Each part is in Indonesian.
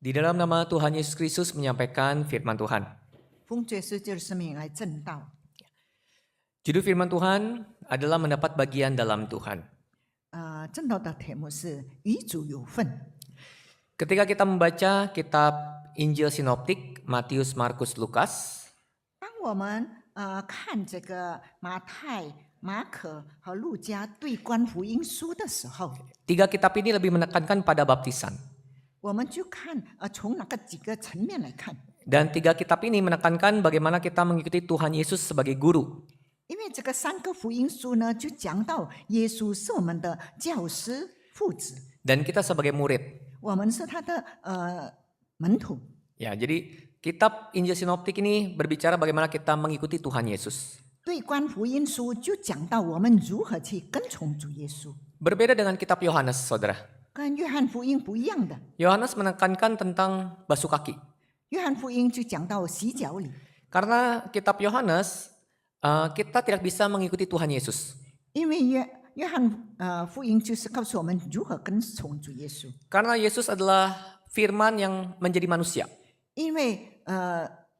Di dalam nama Tuhan Yesus Kristus menyampaikan firman Tuhan. 奉主耶稣基督的生命来正道。 Judul firman Tuhan adalah mendapat bagian dalam Tuhan. 正道的题目是与主有份。 Ketika kita membaca kitab Injil Sinoptik, Matius, Markus, Lukas, 当我们看这个马太、马可和路加对观福音书的时候， tiga kitab ini lebih menekankan pada baptisan. 我们就看从哪个几个层面来看， Dan tiga kitab ini menekankan bagaimana kita mengikuti Tuhan Yesus sebagai guru. 因为这个三个福音书呢，就讲到耶稣是我们的教师、父子， Dan kita sebagai murid. 我们是他的门徒。 Ya, jadi kitab Injil Sinoptik ini berbicara bagaimana kita mengikuti Tuhan Yesus. 对观福音书就讲到我们如何去跟从主耶稣， Berbeda dengan kitab Yohanes, saudara. 跟约翰福音不一样的。 Yohanes menekankan tentang basuh kaki. 约翰福音就讲到洗脚礼， Karena kitab Yohanes, kita tidak bisa mengikuti Tuhan Yesus. 因为约翰福音就是告诉我们如何跟从主耶稣。 Karena Yesus adalah firman yang menjadi manusia. 因为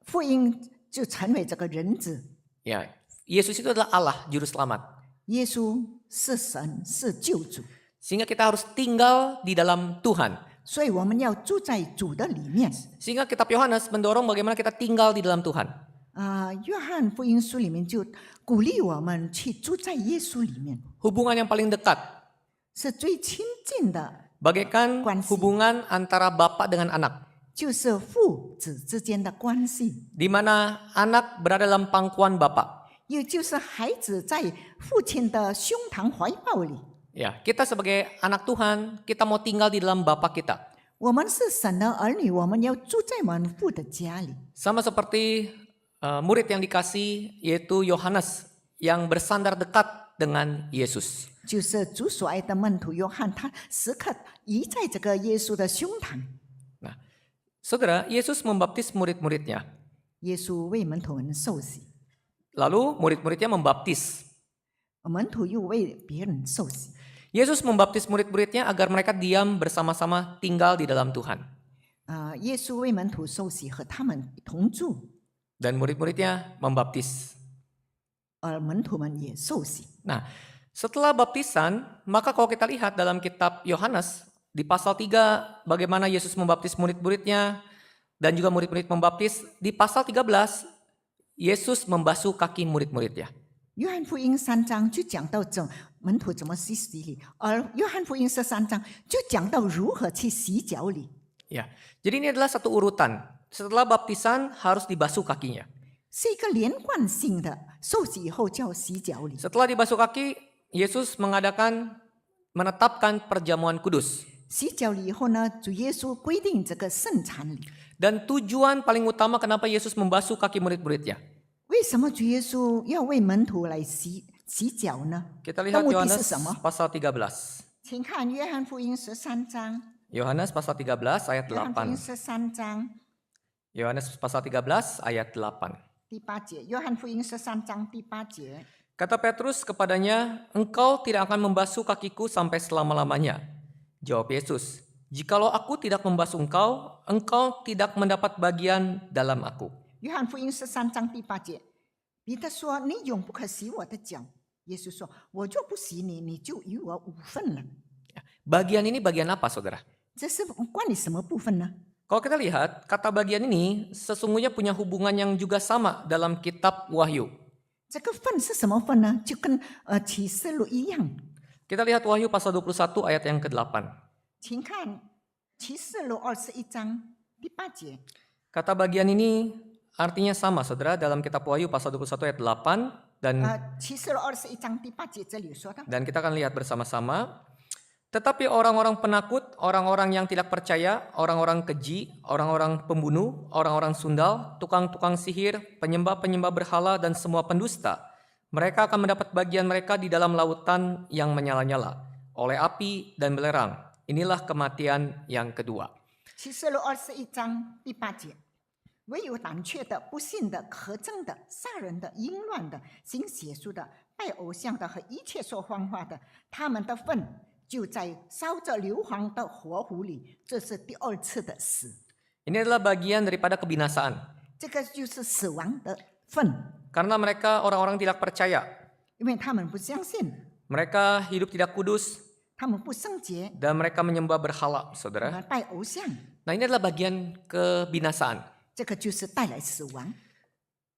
福音就成为这个人子， Ya, Yesus itu adalah Allah, juru selamat. 耶稣是神，是救主， Sehingga kita harus tinggal di dalam Tuhan. 所以我们要住在主的里面。 Sehingga kitab Yohanes mendorong bagaimana kita tinggal di dalam Tuhan. 约翰福音书里面就鼓励我们去住在耶稣里面， Hubungan yang paling dekat, 是最亲近的， bagaikan Kuansi. hubungan antara bapak dengan anak. 就是父子之间的关系， Di mana anak berada dalam pangkuan bapak. 也就是孩子在父亲的胸膛怀抱里。 Ya, kita sebagai anak Tuhan, kita mau tinggal di dalam bapak kita. 我们是神的儿女，我们要住在我们父的家里。 Sama seperti murid yang dikasih, yaitu Yohanes yang bersandar dekat dengan Yesus. 就是主所爱的门徒约翰，他时刻依在这个耶稣的胸膛。 Nah, saudara, Yesus membaptis murid-muridnya. 耶稣为门徒们受洗， Lalu murid-muridnya membaptis. 门徒又为别人受洗。 Yesus membaptis murid-muridnya agar mereka diam bersama-sama tinggal di dalam Tuhan. 耶稣为门徒受洗，和他们同住， Dan murid-muridnya membaptis. 而门徒们也受洗。 Nah, setelah baptisan, maka kalau kita lihat dalam kitab Yohanes, di pasal 3 bagaimana Yesus membaptis murid-muridnya dan juga murid-murid membaptis, di pasal 13 Yesus membasuh kaki murid-muridnya. 约翰福音3章就讲到门徒怎么去洗礼，而约翰福音13章就讲到如何去洗脚礼。 Ya, jadi ini adalah satu urutan. Setelah baptisan harus dibasuh kakinya. 是一个连贯性的，受洗以后就要洗脚礼。 Setelah dibasuh kaki, Yesus menetapkan perjamuan kudus. 洗脚礼以后呢，主耶稣规定这个圣餐礼。 Dan tujuan paling utama kenapa Yesus membasuh kaki murid-muridnya. 为什么主耶稣要为门徒来洗脚呢？ Kita lihat 目的是 Yohanes 什么？ pasal 13. 请看约翰福音13章。 Yohanes pasal 13 ayat 约翰福音 8. 13章 Yohanes pasal 13 ayat 8. 第8节，约翰福音13章第8节。 Kata Petrus kepadanya, "Engkau tidak akan membasuh kakiku sampai selama-lamanya." Jawab Yesus, "Jikalau aku tidak membasuh engkau, engkau tidak mendapat bagian dalam aku." 约翰福音13章第8节，彼得说：“你永不可洗我的脚。”耶稣说：“我就不洗你，你就与我无份了。 Bagian ini bagian apa, saudara? ”这是关你什么部分呢？ Kalau kita lihat, kata bagian ini sesungguhnya punya hubungan yang juga sama dalam kitab Wahyu. 这个份是什么份呢？就跟启示录一样。 Kita lihat Wahyu pasal 21 ayat yang ke-8. 请看启示录21章第8节。 Kata bagian ini artinya sama, saudara, dalam kitab Wahyu pasal 21 ayat 8 dan 启示录21章第8节这里说到， dan kita akan lihat bersama-sama. Tetapi orang-orang penakut, orang-orang yang tidak percaya, orang-orang keji, orang-orang pembunuh, orang-orang sundal, tukang-tukang sihir, penyembah-penyembah berhala dan semua pendusta, mereka akan mendapat bagian mereka di dalam lautan yang menyala-nyala oleh api dan belerang. Inilah kematian yang kedua. 启示录21章第8节。唯有胆怯的、不信的、可憎的、杀人的、淫乱的、行邪术的、拜偶像的和一切说谎话的，他们的份就在烧着硫磺的火湖里，这是第2次的死。Ini adalah bagian daripada kebinasaan. 这个就是死亡的份， Karena mereka orang-orang tidak percaya. 因为他们不相信， Mereka hidup tidak kudus 他们不圣洁， dan mereka menyembah berhala, 他 saudara. 们拜偶像， Nah, ini adalah bagian kebinasaan. 这个就是带来死亡。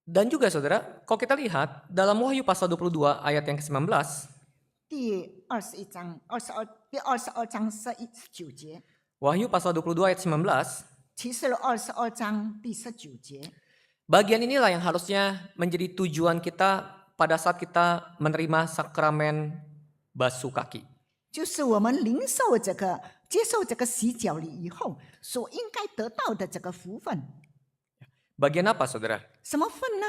Dan juga saudara, kalau kita lihat dalam Wahyu pasal 22 ayat yang ke-19, 第21章22章19节， Wahyu pasal 22 ayat 19, 启示录22章第19节， bagian inilah yang harusnya menjadi tujuan kita pada saat kita menerima sakramen basuh kaki. 就是我们领受这个、接受这个洗脚礼以后所应该得到的这个福分。 Bagian apa saudara? 什么分呢？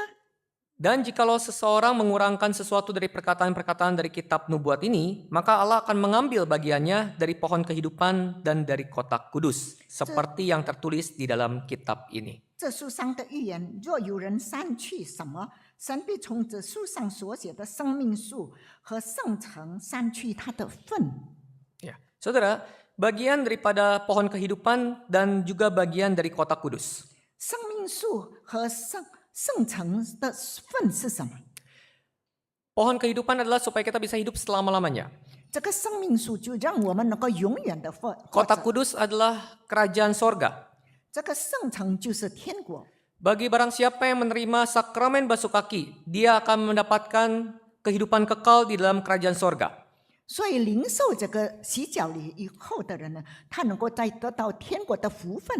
Dan jikalau seseorang mengurangkan sesuatu dari perkataan-perkataan dari kitab nubuat ini, maka Allah akan mengambil bagiannya dari pohon kehidupan dan dari kotak kudus, seperti yang tertulis di dalam kitab ini. 这书上的预言，若有人删去什么，神必从这书上所写的生命树和圣城删去他的份。 Ya, saudara, bagian daripada pohon kehidupan dan juga bagian dari kotak kudus. 生命树和圣城的份是什么？ Pohon kehidupan adalah supaya kita bisa hidup selama-lamanya. 这个生命树就让我们能够永远的活。 Kotak kudus adalah kerajaan sorga. 这个圣城就是天国。 Bagi barang siapa yang menerima sakramen basuh kaki, dia akan mendapatkan kehidupan kekal di dalam kerajaan sorga. 所以领受这个洗脚礼以后的人呢，他能够再得到天国的福分。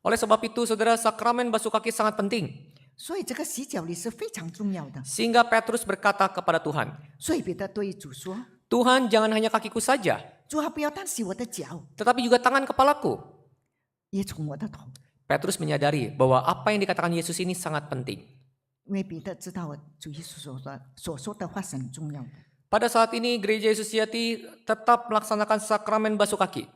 Oleh sebab itu, saudara, sakramen basuh kaki sangat penting. 所以这个洗脚礼是非常重要的。 Sehingga Petrus berkata kepada Tuhan, 所以彼得对主说 Tuhan jangan hanya kakiku saja, ：“主啊，不要单洗我的脚， tetapi juga tangan kepalaku. 也从我的头。” Petrus menyadari bahwa apa yang dikatakan Yesus ini sangat penting. 因为彼得知道主耶稣所说的话是很重要的。 Pada saat ini, Gereja Yesus Sejati tetap melaksanakan sakramen basuh kaki.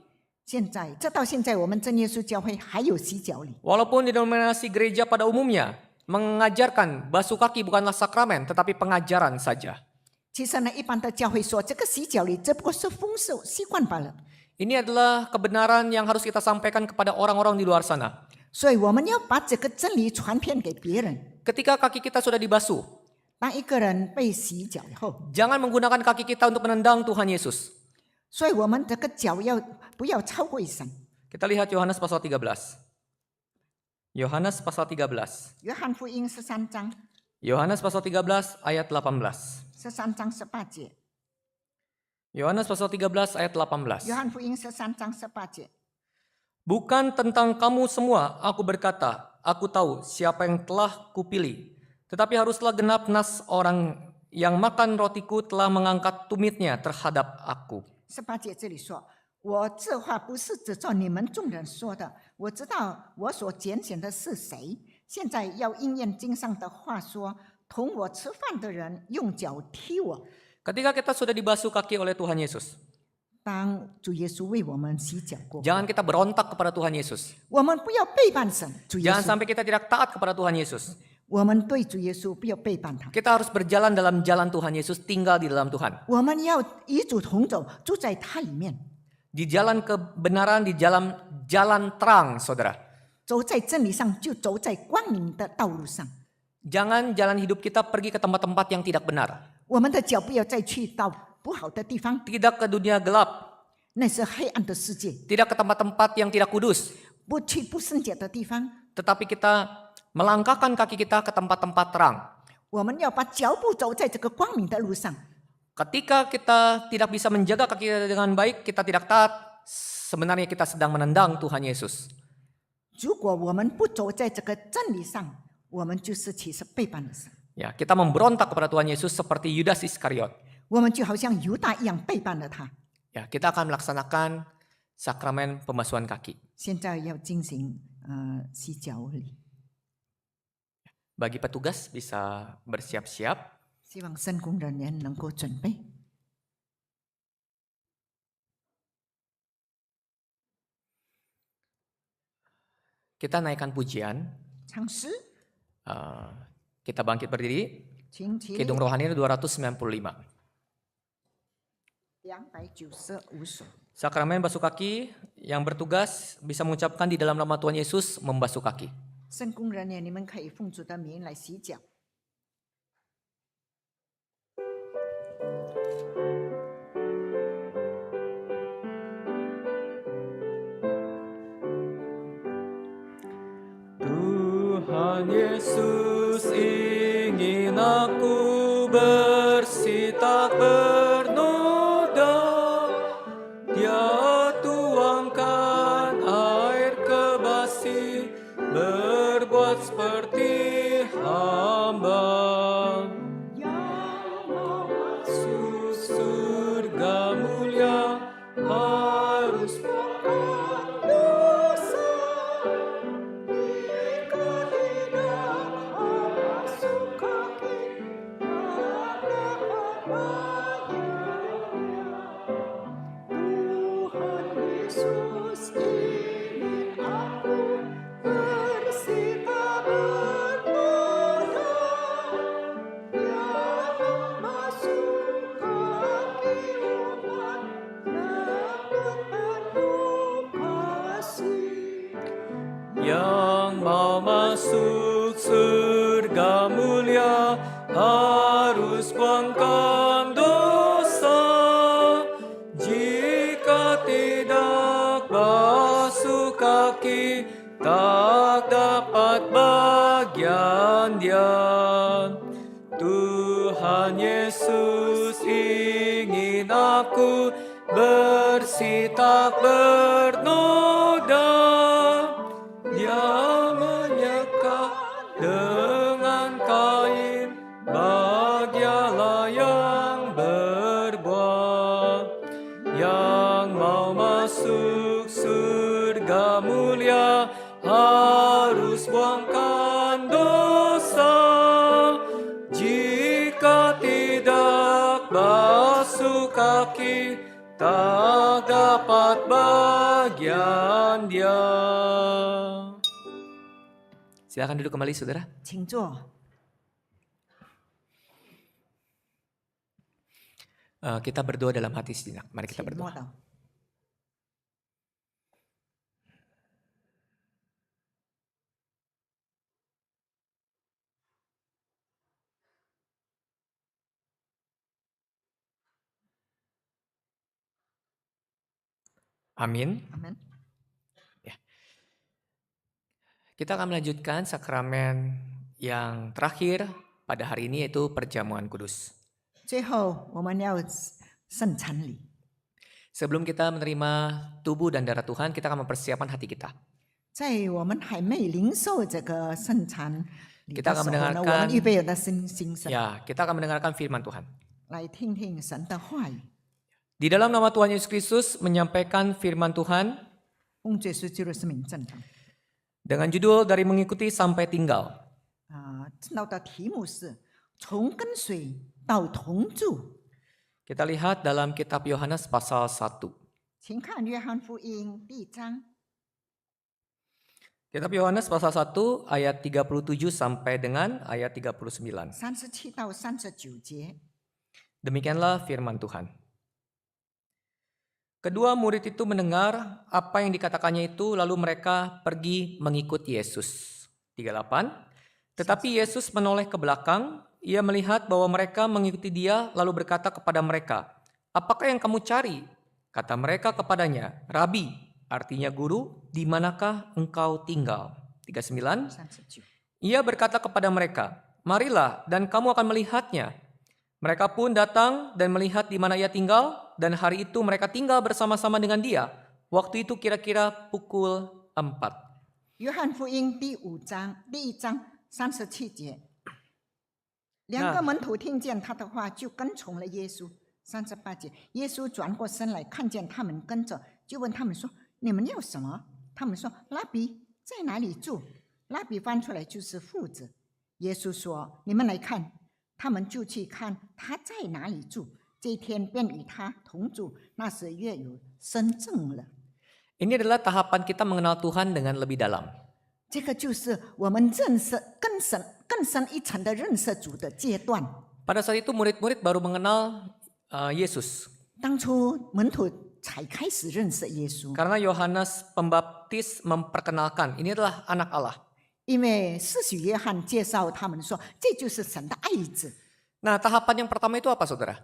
这到现在，我们真耶稣教会还有洗脚礼。 Walaupun denominasi gereja pada umumnya mengajarkan basuh kaki bukanlah sakramen, tetapi pengajaran saja. 其实呢，一般的教会说这个洗脚礼只不过是风俗习惯罢了。 Ini adalah kebenaran yang harus kita sampaikan kepada orang-orang di luar sana. 所以我们要把这个真理传遍给别人。 Ketika kaki kita sudah dibasuh, 当一个人被洗脚以后， jangan menggunakan kaki kita untuk menendang Tuhan Yesus. 所以我们这个脚不要超过一神。 Kita lihat Yohanes pasal 13. Yohanes pasal 13. 约翰福音13章 Yohanes pasal 13 ayat 18. 13章18节。 Yohanes pasal 13 ayat 18. 约翰福音13章18节。 Bukan tentang kamu semua aku berkata, aku tahu siapa yang telah kupilih. Tetapi haruslah genap nas orang yang makan rotiku telah mengangkat tumitnya terhadap aku. 18节这里说：“我这话不是指着你们众人说的，我知道我所拣选的是谁。现在要应验经上的话说，同我吃饭的人用脚踢我。” Ketika kita sudah dibasuh kaki oleh Tuhan Yesus, 当主耶稣为我们洗脚过， jangan kita berontak kepada Tuhan Yesus. 我们不要背叛神。主耶 Jangan 稣， sampai kita tidak taat kepada Tuhan Yesus. 我们对主耶稣不要背叛他。 Kita harus berjalan dalam jalan Tuhan Yesus, tinggal di dalam Tuhan. 我们要与主同走，住在他里面， Di jalan kebenaran, di jalan terang, saudara. 走在真理上，就走在光明的道路上。 Jangan jalan hidup kita pergi ke tempat-tempat yang tidak benar. 我们的脚不要再去到不好的地方， Tidak ke dunia gelap. 那是黑暗的世界。 Tidak ke tempat-tempat yang tidak kudus. 不去不圣洁的地方， Tetapi kita melangkahkan kaki kita ke tempat-tempat terang. 我们要把脚步走在这个光明的路上。 Ketika kita tidak bisa menjaga kaki kita dengan baik, kita tidak taat, sebenarnya kita sedang menendang Tuhan Yesus. 如果我们不走在这个真理上，我们就是其实背叛了神， Ya, kita memberontak kepada Tuhan Yesus seperti Yudas Iskariot. 我们就好像犹大一样背叛了他。 Ya, kita akan melaksanakan sakramen pembasuhan kaki. 现在要进行洗脚礼， Bagi petugas bisa bersiap-siap. 希望圣工人员能够准备。 Kita naikkan pujian. 唱诗， Kita bangkit berdiri. 请起立 Kidung Rohani 295. 295首。 Sakramen basuh kaki yang bertugas bisa mengucapkan di dalam nama Tuhan Yesus membasuh kaki. 圣工人员，你们可以奉主的名来洗脚。 Tuhan Yesus ingin aku bersih tak bernoda. Dia tuangkan air kebasi, berbuat seperti hamba. Yang mau masuk surga mulia harus berdosa. Jika tidak masuk kaki, tak dapat bagiannya. Tuhan Yesus ingin aku bersih tak bernoda. Yang masuk kaki umat dapat penuh kasih. Yang mau masuk surga mulia harus buangkan dosa. Jika tidak basuh kaki, tak dapat bagian dia. Tuhan Yesus ingin aku bersih tak bernoda. Dia menyekat dengan kain, bahagialah yang berbuat. Yang mau masuk surga mulia harus buangkan dosa. Jika tidak basuh kaki, tak dapat bagian dia. Silakan duduk kembali, saudara. 请坐。 Kita berdoa dalam hati sejenak. Mari kita 请默 berdoa. 祷。 Amin. Amin。 Kita akan melanjutkan sakramen yang terakhir pada hari ini, yaitu perjamuan kudus. 最后我们要圣餐礼。 Sebelum kita menerima tubuh dan darah Tuhan, kita akan mempersiapkan hati kita. 在我们还没领受这个圣餐礼 Kita 的 akan 时候呢，我 mendengarkan 们预备的心声， Ya, kita akan mendengarkan firman Tuhan. 来听听神的话语。 Di dalam nama Tuhan Yesus Kristus menyampaikan firman Tuhan 奉主耶稣基督的生命正堂 dengan judul dari mengikuti sampai tinggal. 正道的题目是从跟随到同住。 Kita lihat dalam kitab Yohanes pasal 1. 请看约翰福音第1章 Kitab Yohanes pasal 1 ayat 37 sampai dengan ayat 39. 37到39节。 Demikianlah firman Tuhan. Kedua murid itu mendengar apa yang dikatakannya itu, lalu mereka pergi mengikut Yesus. 38. Tetapi Yesus menoleh ke belakang, ia melihat bahwa mereka mengikuti dia, lalu berkata kepada mereka, "Apakah yang kamu cari?" Kata mereka kepadanya, "Rabi," artinya guru, "di manakah engkau tinggal?" 39. 37。 Ia berkata kepada mereka, "Marilah dan kamu akan melihatnya." Mereka pun datang dan melihat di mana ia tinggal, dan hari itu mereka tinggal bersama-sama dengan dia. Waktu itu kira-kira pukul 4. 约翰福音第1章37节，两个门徒听见他的话，就跟从了耶稣。38节，耶稣转过身来，看见他们跟着，就问他们说：“你们要什么？”他们说：“拉比在哪里住？”拉比翻出来就是父子。耶稣说：“你们来看。”他们就去看他在哪里住。这一天便与他同住，那时月有生正了。 Ini adalah tahapan kita mengenal Tuhan dengan lebih dalam. 这个就是我们认识更深一层的认识主的阶段。 Pada saat itu murid-murid baru mengenal Yesus. 当初门徒才开始认识耶稣， Karena Yohanes Pembaptis memperkenalkan ini adalah anak Allah. 因为施洗约翰介绍他们说，这就是神的爱子。 Nah, tahapan yang pertama itu apa, saudara?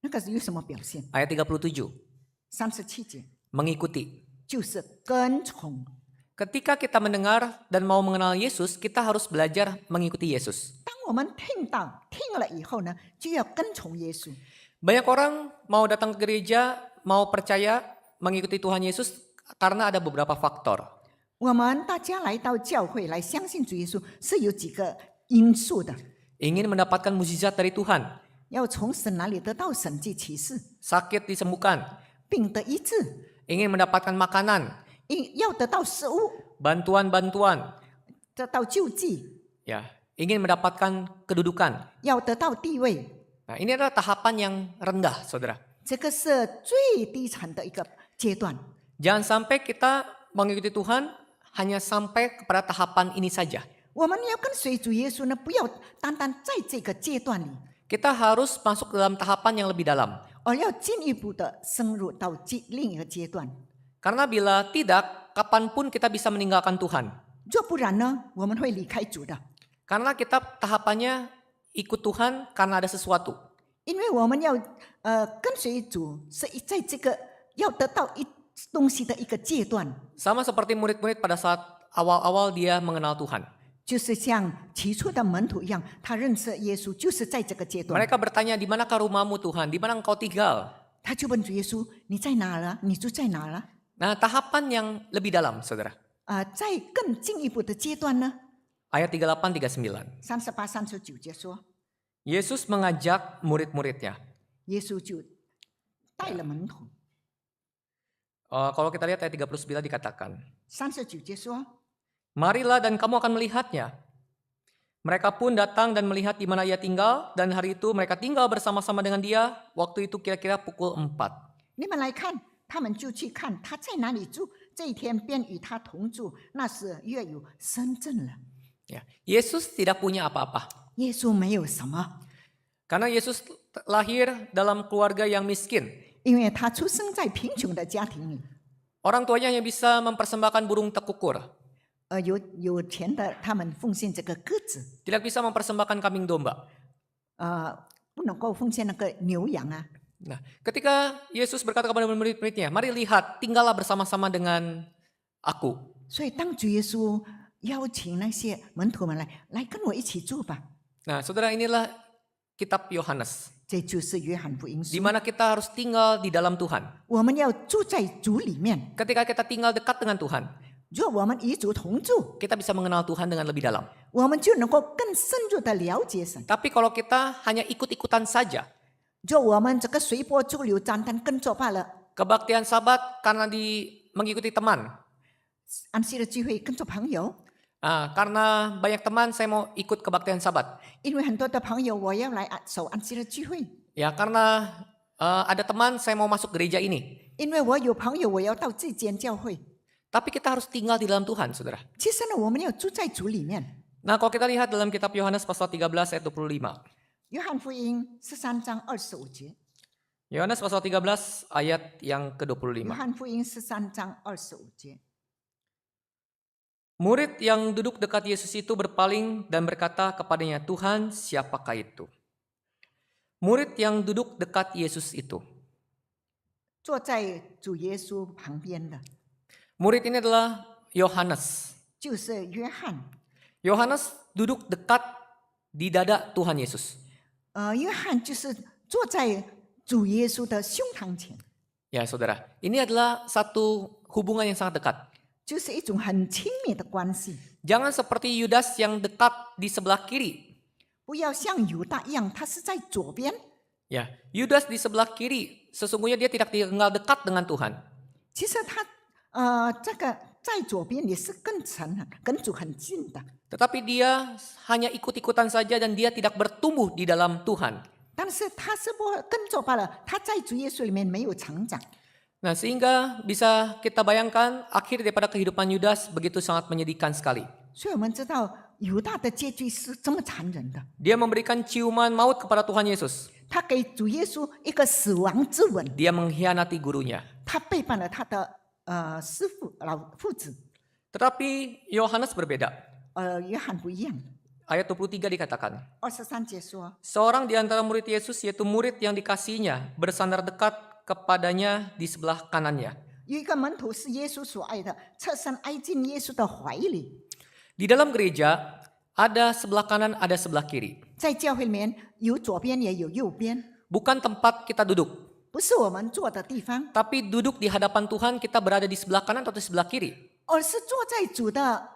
那个有什么表现？Ayat 37, ？37节 mengikuti. 就是跟从。 Ketika kita mendengar dan mau mengenal Yesus, kita harus belajar mengikuti Yesus. 当我们听了以后呢，就要跟从耶稣。 Banyak orang mau datang ke gereja, mau percaya mengikuti Tuhan Yesus karena ada beberapa faktor. 我们大家来到教会来相信主耶稣，是有几个因素的。 Ingin mendapatkan mukjizat dari Tuhan, 要从神那里得到神迹奇事， sakit disembuhkan, 病得医治， ingin mendapatkan makanan, 要得到食物， bantuan-bantuan, 得到救济， ya, ingin mendapatkan kedudukan. 要得到地位。 Nah, ini adalah tahapan yang rendah, saudara. 这个是最低层的一个阶段。 Jangan sampai kita mengikuti Tuhan hanya sampai kepada tahapan ini saja. 我们要跟随主耶稣呢，不要单单在这个阶段里， Kita harus masuk dalam tahapan yang lebih dalam. 而要进一步的深入到另一个阶段。 Karena bila tidak, kapanpun kita bisa meninggalkan Tuhan. 若不然呢，我们会离开主的， Karena kita tahapannya ikut Tuhan karena ada sesuatu. 因为我们要跟随主，是在这个要得到东西的一个阶段， Sama seperti murid-murid pada saat awal-awal dia mengenal Tuhan. 就是像起初的门徒一样，他认识耶稣，就是在这个阶段。 Mereka bertanya, di manakah rumahmu Tuhan? Di mana engkau tinggal? 他就问主耶稣：“你在哪了？你住在哪了 Nah, tahapan yang lebih dalam, saudara. ？”在更进一步的阶段呢， Ayat 38, 39. 38、39节说， Yesus mengajak murid-muridnya. 耶稣就带了门徒。 Kalau kita lihat ayat 39 dikatakan, 39节说， Marilah dan kamu akan melihatnya. Mereka pun datang dan melihat di mana ia tinggal, dan hari itu mereka tinggal bersama-sama dengan dia. Waktu itu kira-kira pukul 4. 你们来看，他们就去看他在哪里住。这一天便与他同住，那时月有深正了。 Ya, Yesus tidak punya apa-apa. 耶稣没有什么， Karena Yesus lahir dalam keluarga yang miskin. 因为他出生在贫穷的家庭里。 Orang tuanya hanya bisa mempersembahkan burung tekukur. 有钱的他们奉献这个鸽子， Tidak bisa mempersembahkan kambing domba. 不能够奉献那个牛羊啊。 Nah, ketika Yesus berkata kepada murid-muridnya, mari lihat, tinggallah bersama-sama dengan aku. 所以当主耶稣邀请那些门徒们来跟我一起住吧， Nah, saudara, inilah kitab Yohanes. 这就是约翰福音 Di 书。 mana kita harus tinggal di dalam Tuhan. 我们要住在主里面， Ketika kita tinggal dekat dengan Tuhan, 若我们与主同住， kita bisa mengenal Tuhan dengan lebih dalam. 我们就能够更深入的了解神。 Tapi kalau kita hanya ikut-ikutan saja, 若我们这个随波逐流，单单跟着罢了， kebaktian sabat karena mengikuti teman. 安息的聚会跟着朋友， Karena banyak teman, saya mau ikut kebaktian sabat. 因为很多的朋友我要来守安息的聚会， Ya, karena ada teman, saya mau masuk gereja ini. 因为我有朋友我要到这间教会。 Tapi kita harus tinggal di dalam Tuhan, saudara. 其实呢，我们要住在主里面。 Nah, kalau kita lihat dalam kitab Yohanes pasal 13 ayat 25. 约翰福音13章25节， Yohanes pasal 13 ayat yang 约 ke-25. 翰福音13章25节。 Murid yang duduk dekat Yesus itu berpaling dan berkata kepadanya, Tuhan, siapakah itu? Murid yang duduk dekat Yesus itu. 坐在主耶稣旁边的 Murid ini adalah Yohanes. 就是约翰。 Yohanes duduk dekat di dada Tuhan Yesus. 约翰就是坐在主耶稣的胸膛前， Ya, saudara. Ini adalah satu hubungan yang sangat dekat. 就是一种很亲密的关系。 Jangan seperti Yudas yang dekat di sebelah kiri. 不要像犹大一样，他是在左边。 Ya, Yudas di sebelah kiri. Sesungguhnya dia tidak tinggal dekat dengan Tuhan. 其实他这个在左边也是跟主很近的， Tetapi dia hanya ikut-ikutan saja dan dia tidak bertumbuh di dalam Tuhan. 但是他是不跟着罢了，他在主耶稣里面没有成长。 Nah, sehingga bisa kita bayangkan akhir daripada kehidupan Yudas begitu sangat menyedihkan sekali. 所以我们知道犹大的结局是这么残忍的， Dia memberikan ciuman maut kepada Tuhan Yesus. 他给主耶稣一个死亡之吻， Dia mengkhianati gurunya. 他背叛了他的师父老父子。 Tetapi Yohanes berbeda. 约翰不一样。 Ayat 23 dikatakan, 23节说， seorang di antara murid Yesus, yaitu murid yang dikasihinya, bersandar dekat kepadanya di sebelah kanannya. 有一个门徒是耶稣所爱的，侧身挨进耶稣的怀里。 Di dalam gereja, ada sebelah kanan, ada sebelah kiri. 在教会里面有左边也有右边， Bukan tempat kita duduk, 不是我们坐的地方， tapi duduk di hadapan Tuhan, kita berada di sebelah kanan atau di sebelah kiri. 而是坐在主的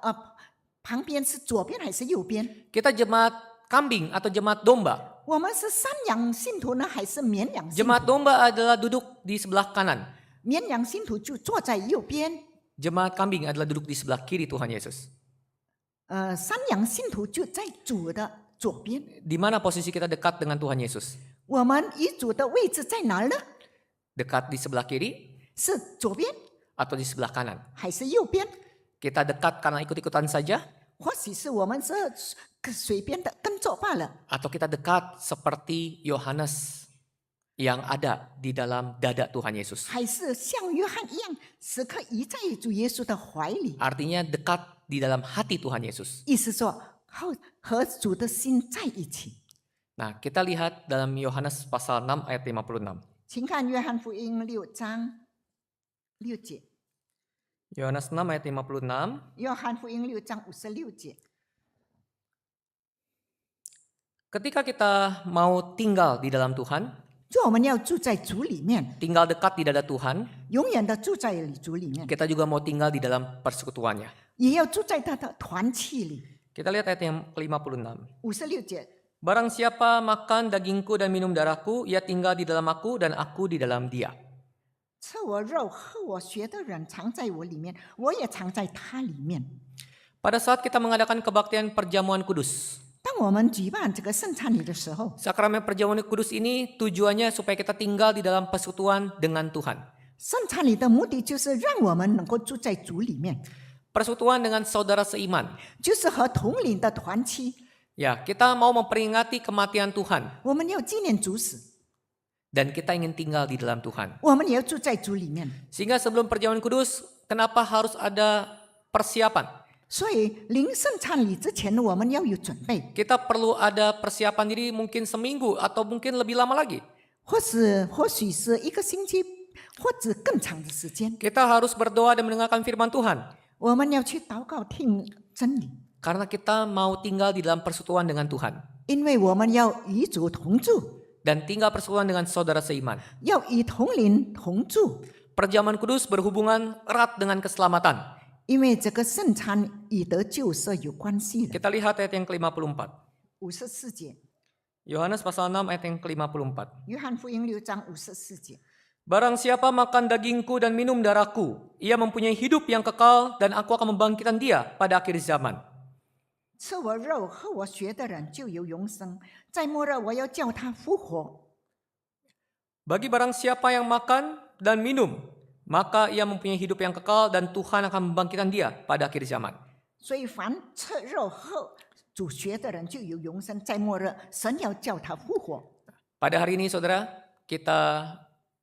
旁边，是左边还是右边？ Kita jemaat kambing atau jemaat domba. 我们是山羊信徒呢，还是绵羊信徒？ Jemaat domba adalah duduk di sebelah kanan. 绵羊信徒就坐在右边， Jemaat kambing adalah duduk di sebelah kiri Tuhan Yesus. 山羊信徒就在主的左边。 Di mana posisi kita dekat dengan Tuhan Yesus? 我们与主的位置在哪儿呢？ Dekat di sebelah kiri 是左边 atau di sebelah kanan? 还是右边？ Kita dekat karena ikut-ikutan saja, 或许是我们是随便的跟着罢了， atau kita dekat seperti Yohanes yang ada di dalam dada Tuhan Yesus. 还是像约翰一样，时刻依在主耶稣的怀里。 Artinya dekat di dalam hati Tuhan Yesus. 意思说，和主的心在一起。 Nah, kita lihat dalam Yohanes pasal 6 ayat 56. 请看约翰福音6章6节， Yohanes 6 ayat 56. 约翰福音6章56节。 Ketika kita mau tinggal di dalam Tuhan, 就我们要住在主里面， tinggal dekat di dada Tuhan, 永远的住在主里面， kita juga mau tinggal di dalam persekutuannya. 也要住在他的团契里。 Kita lihat ayat yang ke-56. 56节， Barang siapa makan dagingku dan minum darahku, ia tinggal di dalam aku dan aku di dalam dia. 吃我肉、喝我血的人藏在我里面，我也藏在他里面。 Pada saat kita mengadakan kebaktian perjamuan kudus, 当我们举办这个圣餐礼的时候， sakramen perjamuan kudus ini tujuannya supaya kita tinggal di dalam persekutuan dengan Tuhan. 圣餐礼的目的就是让我们能够住在主里面， Persekutuan dengan saudara seiman. 就是和同龄的团契。 Ya, kita mau memperingati kematian Tuhan 我们要纪念主死， dan kita ingin tinggal di dalam Tuhan. 我们也要住在主里面。 Sehingga sebelum perjamuan kudus, kenapa harus ada persiapan? 所以临圣餐礼之前呢，我们要有准备， Kita perlu ada persiapan diri mungkin seminggu atau mungkin lebih lama lagi. 或许是一个星期，或者更长的时间。 Kita harus berdoa dan mendengarkan firman Tuhan. 我们要去祷告听真理， Karena kita mau tinggal di dalam persekutuan dengan Tuhan. 因为我们要与主同住， Dan tinggal persekutuan dengan saudara seiman. 要与同龄同住。 Perjamuan kudus berhubungan erat dengan keselamatan. 因为这个圣餐与得救是有关系的。 Kita lihat ayat yang ke-54. 54节， Yohanes pasal 6 ayat yang ke-54. 约翰福音6章54节。 Barang siapa makan dagingku dan minum darahku, ia mempunyai hidup yang kekal dan aku akan membangkitkan dia pada akhir zaman. 吃我肉、喝我血的人就有永生，在末日我要叫他复活。 Bagi barang siapa yang makan dan minum, maka ia mempunyai hidup yang kekal dan Tuhan akan membangkitkan dia pada akhir zaman. 所以凡吃肉、喝主血的人就有永生，在末日神要叫他复活。 Pada hari ini saudara, kita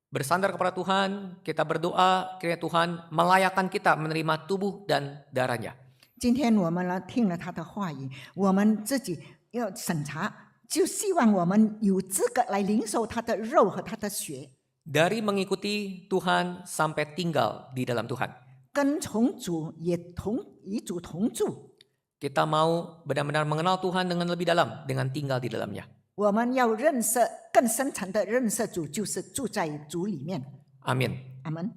bersandar kepada Tuhan, kita berdoa kiranya Tuhan melayakkan kita menerima tubuh dan darahnya. 今天我们呢听了他的话语，我们自己要审查，就希望我们有资格来领受他的肉和他的血， Dari mengikuti Tuhan sampai tinggal di dalam Tuhan. 跟从主也与主同住。 Kita mau benar-benar mengenal Tuhan dengan lebih dalam, dengan tinggal di dalamnya. 我们要认识更深层的认识主，就是住在主里面。 Amin.阿门。